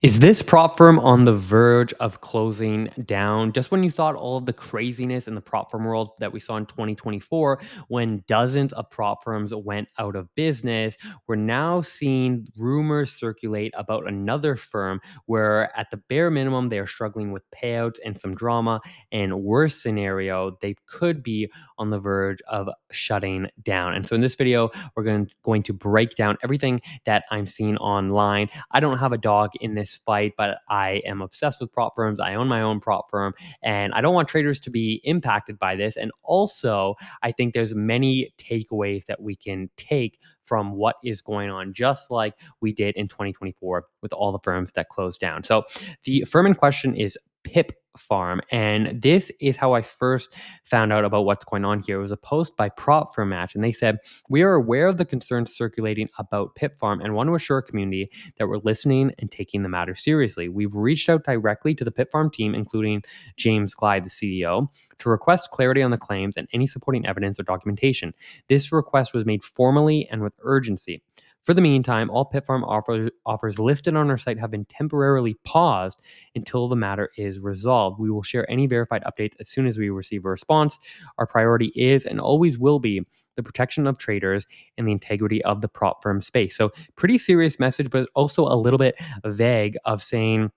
Is this prop firm on the verge of closing down? Just when you thought all of the craziness in the prop firm world that we saw in 2024, when dozens of prop firms went out of business, we're now seeing rumors circulate about another firm where, at the bare minimum, they are struggling with payouts and some drama. And worst scenario, they could be on the verge of shutting down. And so, in this video, we're going to break down everything that I'm seeing online. I don't have a dog in this fight, but I am obsessed with prop firms. I own my own prop firm, and I don't want traders to be impacted by this. And also, I think there's many takeaways that we can take from what is going on, just like we did in 2024 with all the firms that closed down. So the firm in question is Pip Farm, and this is how I first found out about what's going on here. It was a post by Prop Firm Match, and they said, "We are aware of the concerns circulating about Pip Farm and want to assure community that we're listening and taking the matter seriously. We've reached out directly to the Pip Farm team, including James Glide, the CEO, to request clarity on the claims and any supporting evidence or documentation. This request was made formally and with urgency. For the meantime, all Pip Farm offers listed on our site have been temporarily paused until the matter is resolved. We will share any verified updates as soon as we receive a response. Our priority is and always will be the protection of traders and the integrity of the prop firm space." So pretty serious message, but also a little bit vague of saying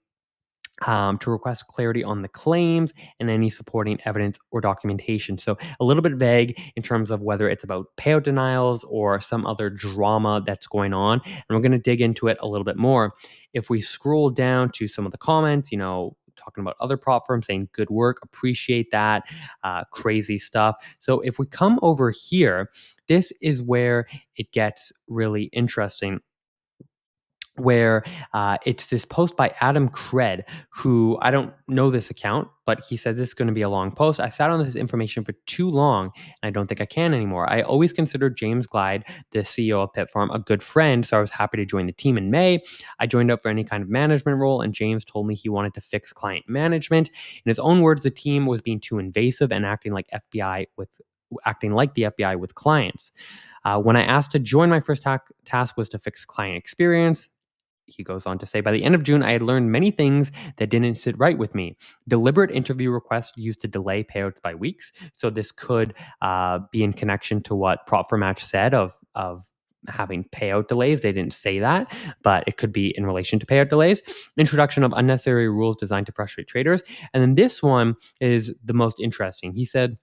to request clarity on the claims and any supporting evidence or documentation. So a little bit vague in terms of whether it's about payout denials or some other drama that's going on. And we're going to dig into it a little bit more. If we scroll down to some of the comments, talking about other prop firms saying good work, appreciate that, crazy stuff. So if we come over here, this is where it gets really interesting, where it's this post by Adam Cred, who, I don't know this account, but he says this is going to be a long post. "I sat on this information for too long, and I don't think I can anymore. I always considered James Glide, the CEO of Pit Farm, a good friend, so I was happy to join the team in May. I joined up for any kind of management role, and James told me he wanted to fix client management. In his own words, the team was being too invasive and acting like the FBI with clients. When I asked to join, my first task was to fix client experience." He goes on to say, "By the end of June, I had learned many things that didn't sit right with me. Deliberate interview requests used to delay payouts by weeks." So this could be in connection to what Prop for Match said of having payout delays. They didn't say that, but it could be in relation to payout delays. "Introduction of unnecessary rules designed to frustrate traders." And then this one is the most interesting. He said,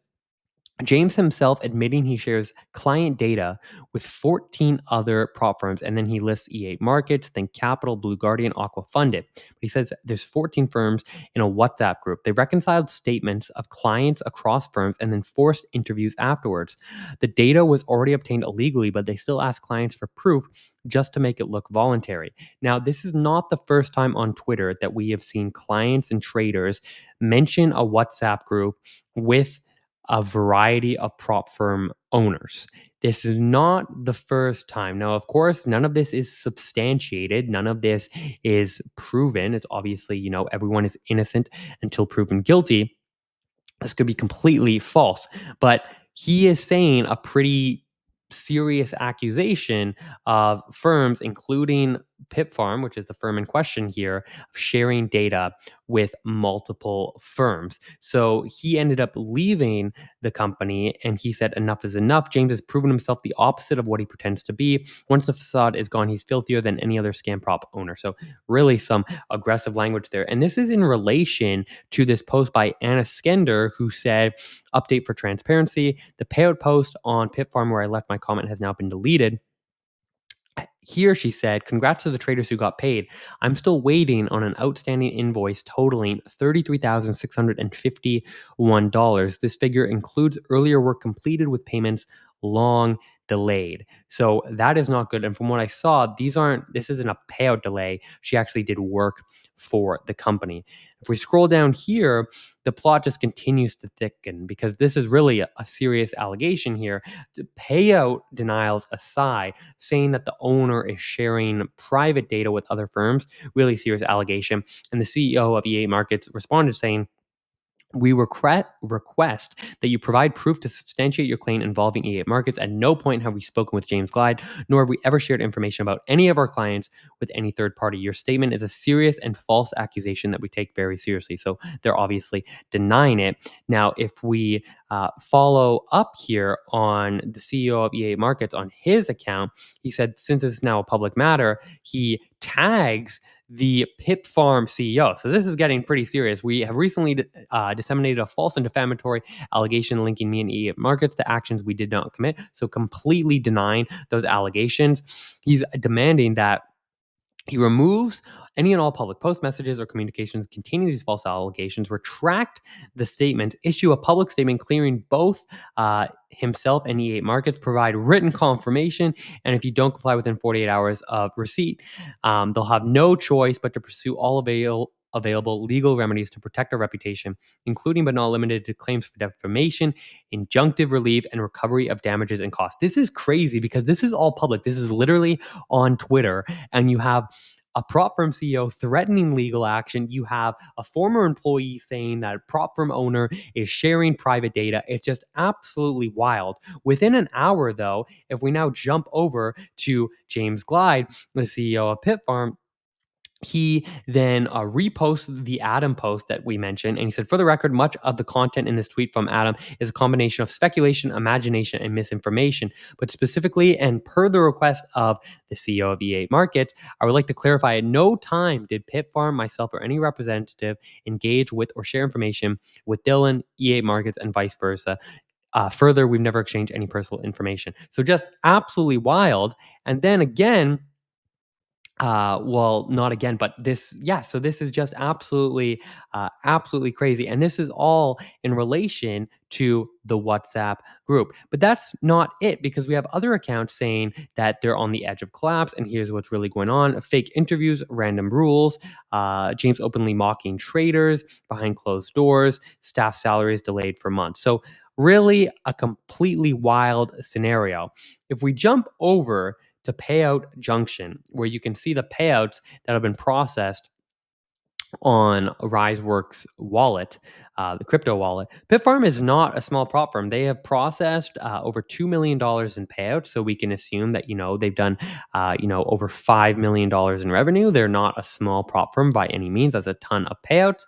James himself admitting he shares client data with 14 other prop firms, and then he lists E8 Markets, Think Capital, Blue Guardian, Aqua Funded. But he says there's 14 firms in a WhatsApp group. They reconciled statements of clients across firms and then forced interviews afterwards. The data was already obtained illegally, but they still asked clients for proof just to make it look voluntary. Now, this is not the first time on Twitter that we have seen clients and traders mention a WhatsApp group with a variety of prop firm owners. This is not the first time. Now, of course, none of this is substantiated. None of this is proven. It's obviously, everyone is innocent until proven guilty. This could be completely false, but he is saying a pretty serious accusation of firms, including Pip Farm, which is the firm in question here, of sharing data with multiple firms. So he ended up leaving the company, and he said enough is enough. James has proven himself the opposite of what he pretends to be. Once the facade is gone, he's filthier than any other scam prop owner. So really some aggressive language there. And this is in relation to this post by Anna Skender, who said, "Update for transparency. The payout post on Pip Farm where I left my comment has now been deleted. Here," she said, "congrats to the traders who got paid. I'm still waiting on an outstanding invoice totaling $33,651. This figure includes earlier work completed with payments long delayed." So that is not good. And from what I saw, this isn't a payout delay. She actually did work for the company. If we scroll down here, the plot just continues to thicken because this is really a serious allegation here. Payout denials aside, saying that the owner is sharing private data with other firms, really serious allegation. And the CEO of EA Markets responded saying, We request that you provide proof to substantiate your claim involving E8 Markets. At no point have we spoken with James Glide, nor have we ever shared information about any of our clients with any third party. Your statement is a serious and false accusation that we take very seriously. So they're obviously denying it. Now, if we follow up here on the CEO of E8 Markets on his account, he said, since it's now a public matter, he tags the Pip Farm CEO. So this is getting pretty serious. We have recently disseminated a false and defamatory allegation linking me and E Markets to actions we did not commit. So completely denying those allegations. He's demanding that he removes any and all public post messages or communications containing these false allegations, retract the statement, issue a public statement clearing both himself and E8 Markets, provide written confirmation, and if you don't comply within 48 hours of receipt, they'll have no choice but to pursue all available legal remedies to protect our reputation, including but not limited to claims for defamation, injunctive relief, and recovery of damages and costs. This is crazy because this is all public. This is literally on Twitter, and you have a prop firm CEO threatening legal action. You have a former employee saying that a prop firm owner is sharing private data. It's just absolutely wild. Within an hour, though, if we now jump over to James Glide, the CEO of Pit Farm, he then reposts the Adam post that we mentioned. And he said, for the record, much of the content in this tweet from Adam is a combination of speculation, imagination, and misinformation. But specifically, and per the request of the CEO of E8 Markets, I would like to clarify at no time did Pip Farm, myself, or any representative engage with or share information with Dylan, E8 Markets, and vice versa. Further, we've never exchanged any personal information. So just absolutely wild. And then again, well, not again, but this, yeah. So this is just absolutely crazy, and this is all in relation to the WhatsApp group. But that's not it, because we have other accounts saying that they're on the edge of collapse, and here's what's really going on: fake interviews, random rules, James openly mocking traders behind closed doors, staff salaries delayed for months. So really, a completely wild scenario. If we jump over to Payout Junction, where you can see the payouts that have been processed on RiseWorks wallet, the crypto wallet. Bitfarm is not a small prop firm. They have processed over $2 million in payouts, so we can assume that they've done over $5 million in revenue. They're not a small prop firm by any means. That's a ton of payouts.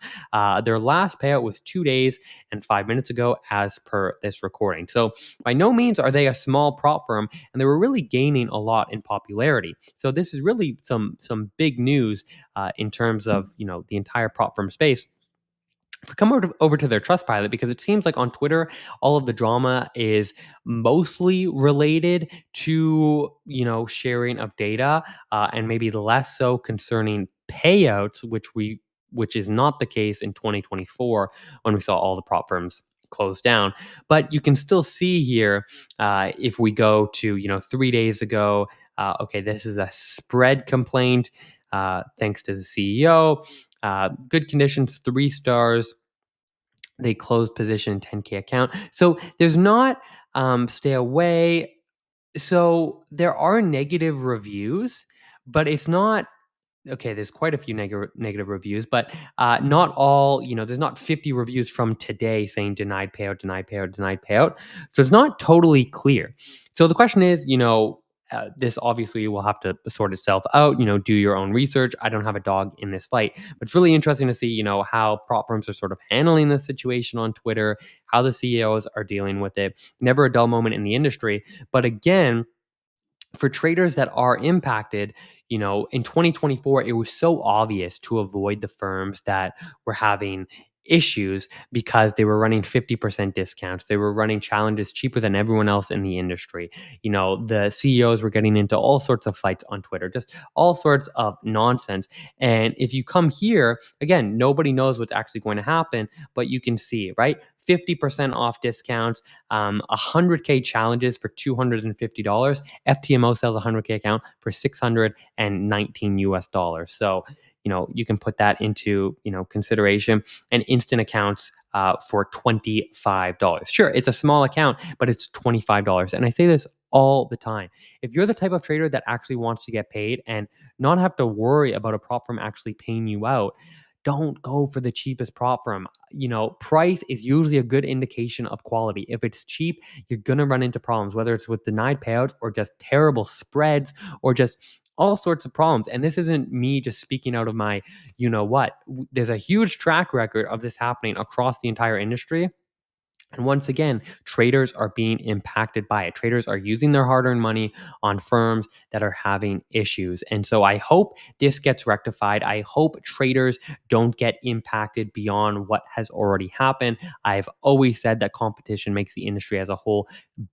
Their last payout was 2 days and 5 minutes ago, as per this recording. So by no means are they a small prop firm, and they were really gaining a lot in popularity. So this is really some big news in terms of the entire prop firm space. If we come over to their Trustpilot, because it seems like on Twitter, all of the drama is mostly related to sharing of data, and maybe less so concerning payouts, which is not the case in 2024 when we saw all the prop firms close down. But you can still see here, if we go to 3 days ago, okay, this is a spread complaint. Thanks to the CEO. Good conditions, 3 stars. They closed position 10K account. So there's not stay away. So there are negative reviews, but it's not okay. There's quite a few negative reviews, but not all. There's not 50 reviews from today saying denied payout, denied payout, denied payout. So it's not totally clear. So the question is, this obviously will have to sort itself out. Do your own research. I don't have a dog in this fight, but it's really interesting to see, how prop firms are sort of handling this situation on Twitter, how the CEOs are dealing with it. Never a dull moment in the industry, but again, for traders that are impacted, in 2024, it was so obvious to avoid the firms that were having issues because they were running 50% discounts. They were running challenges cheaper than everyone else in the industry. The CEOs were getting into all sorts of fights on Twitter, just all sorts of nonsense. And if you come here, again, nobody knows what's actually going to happen, but you can see, right? 50% off discounts, 100K challenges for $250. FTMO sells a 100K account for $619 US. So, you can put that into, consideration, and instant accounts for $25. Sure, it's a small account, but it's $25. And I say this all the time. If you're the type of trader that actually wants to get paid and not have to worry about a prop firm actually paying you out, don't go for the cheapest prop firm. Price is usually a good indication of quality. If it's cheap, you're going to run into problems, whether it's with denied payouts or just terrible spreads or just all sorts of problems. And this isn't me just speaking out of my, what. There's a huge track record of this happening across the entire industry. And once again, traders are being impacted by it. Traders are using their hard earned money on firms that are having issues. And so I hope this gets rectified. I hope traders don't get impacted beyond what has already happened. I've always said that competition makes the industry as a whole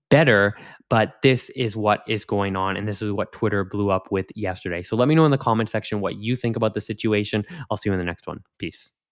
better, but this is what is going on. And this is what Twitter blew up with yesterday. So let me know in the comment section what you think about the situation. I'll see you in the next one. Peace.